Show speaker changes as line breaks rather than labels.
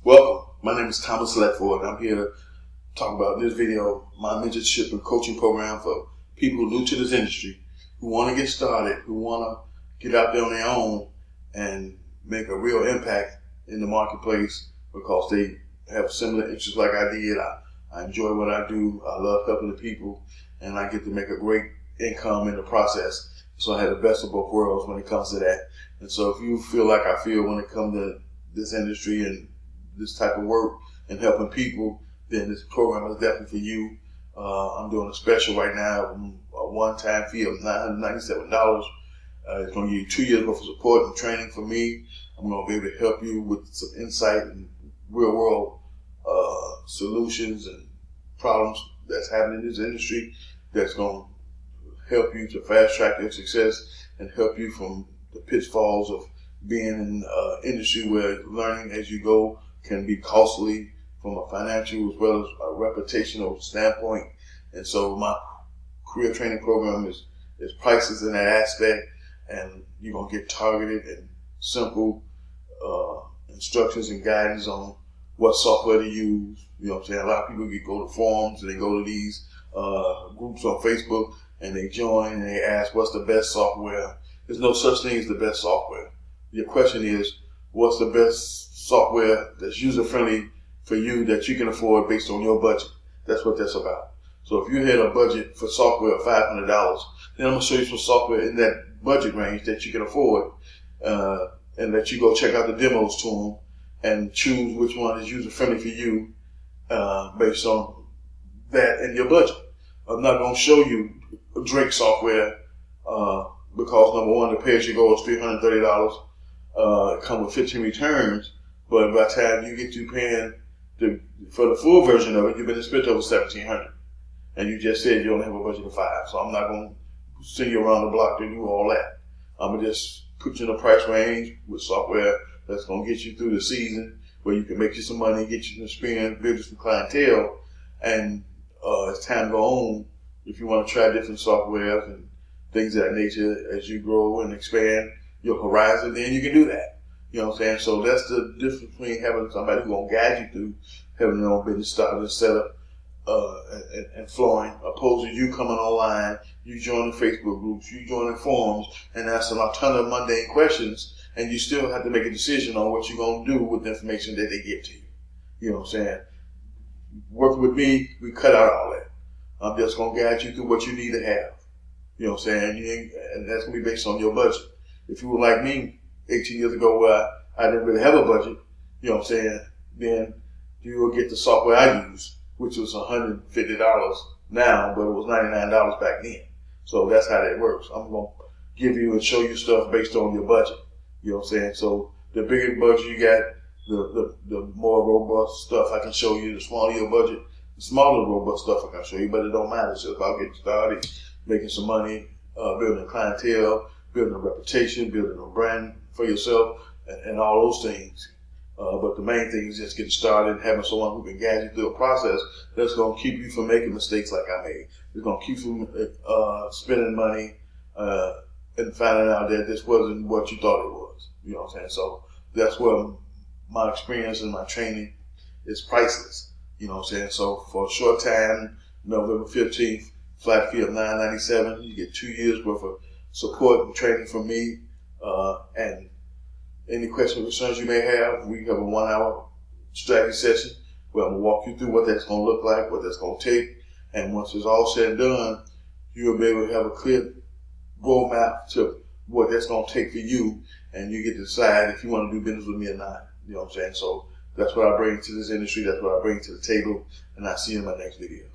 Welcome. My name is Thomas Ledford. I'm here to talk about in this video my mentorship and coaching program for people new to this industry who want to get started, who want to get out there on their own and make a real impact in the marketplace because they have similar interests like I did. I enjoy what I do. I love helping the people, and I get to make a great income in the process. So I had the best of both worlds when it comes to that. And so if you feel like I feel when it comes to this industry and this type of work and helping people, then this program is definitely for you. I'm doing a special right now, a one-time fee of $997. It's going to give you 2 years worth of support and training from me. I'm going to be able to help you with some insight and real-world solutions and problems that's happening in this industry that's going to help you to fast-track your success and help you from the pitfalls of being in an industry where learning as you go can be costly from a financial as well as a reputational standpoint. And so my career training program is priceless in that aspect, and you're going to get targeted and simple instructions and guidance on what software to use. You know what I'm saying? A lot of people go to forums and they go to these groups on Facebook and they join and they ask what's the best software. There's no such thing as the best software. Your question is, what's the best software that's user-friendly for you that you can afford based on your budget? That's what that's about. So if you had a budget for software of $500, then I'm going to show you some software in that budget range that you can afford, and let you go check out the demos to them and choose which one is user-friendly for you based on that and your budget. I'm not going to show you Drake software because, number one, the pay-as-you-go is $330. Come with 15 returns, but by the time you get to paying for the full version of it, you've been spent over $1,700, and you just said you only have a budget of $5. So I'm not going to send you around the block to do all that. I'm gonna just put you in a price range with software that's gonna get you through the season, where you can make you some money, get you some experience, build you some clientele, and as time goes on, if you want to try different softwares and things of that nature as you grow and expand your horizon, then you can do that. You know what I'm saying? So that's the difference between having somebody who's going to guide you through having your own business started and set up and flowing, opposed to you coming online, you joining Facebook groups, you joining forums, and asking a ton of mundane questions, and you still have to make a decision on what you're going to do with the information that they give to you. You know what I'm saying? Working with me, we cut out all that. I'm just going to guide you through what you need to have. You know what I'm saying? And that's going to be based on your budget. If you were like me 18 years ago where I didn't really have a budget, you know what I'm saying, then you will get the software I use, which was $150 now, but it was $99 back then. So that's how that works. I'm going to give you and show you stuff based on your budget. You know what I'm saying? So the bigger budget you got, the more robust stuff I can show you. The smaller your budget, the smaller robust stuff I can show you, but it don't matter. It's just about getting started, making some money, building a clientele, building a reputation, building a brand for yourself, and all those things. But the main thing is just getting started, having someone who can guide you through a process that's going to keep you from making mistakes like I made. It's going to keep you from spending money and finding out that this wasn't what you thought it was. You know what I'm saying? So that's where my experience and my training is priceless. You know what I'm saying? So for a short time, November 15th, flat fee of $997, you get 2 years worth of support and training from me, and any questions or concerns you may have, we have a 1 hour strategy session where I'm going to walk you through what that's going to look like, what that's going to take, and once it's all said and done, you'll be able to have a clear roadmap to what that's going to take for you, and you get to decide if you want to do business with me or not. You know what I'm saying? So that's what I bring to this industry, that's what I bring to the table, and I'll see you in my next video.